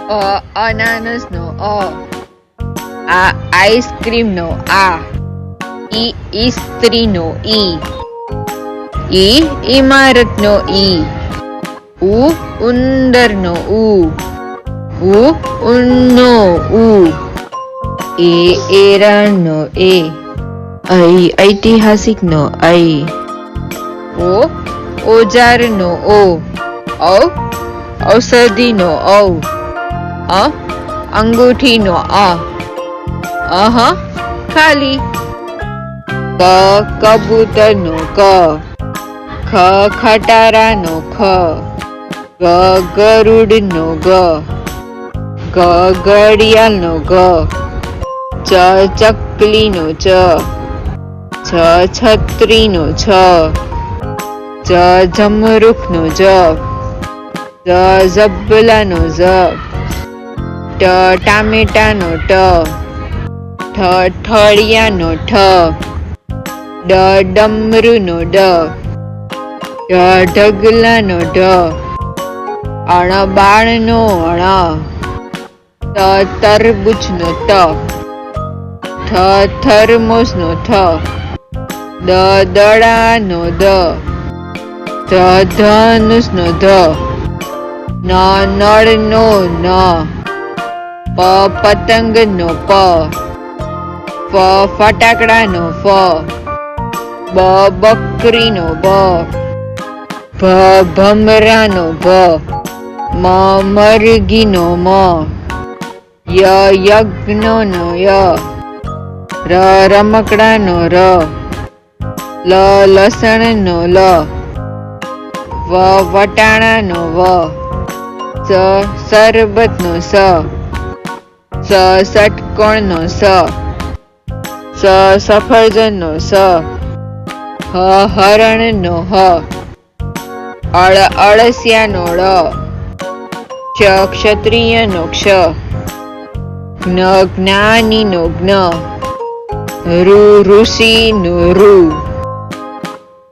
અનાનસનો આ આઈસ્ક્રીમનો આ ઇસ્ત્રીનો ઇમારતનો ઉંદરનો ઉનનો એરણનો ઐતિહાસિકનો ઓજારનો ઔષધિનો અંગૂઠીનો ખાલી કબૂતરનો ખટારાનો ગરુડનો ઘડિયાળનો ચકલીનો છત્રીનો જમરૂખનો ઝબલાનો ટામેટાનો ઠળિયાનો ડમરૂનો ઢગલાનો અણબાણનો તરબૂચનો થર્મોસનો દડાનો ધનુષનો નળનો પતંગનો ફટાકડાનો બકરીનો ભમરાનો મરઘીનો યજ્ઞનો રમકડાનો લસણનો વટાણાનો શરબતનો ષટકોણનો સફરજનનો હરણનો અળસિયાનો ક્ષત્રિયનો જ્ઞાનીનો ઋષિનો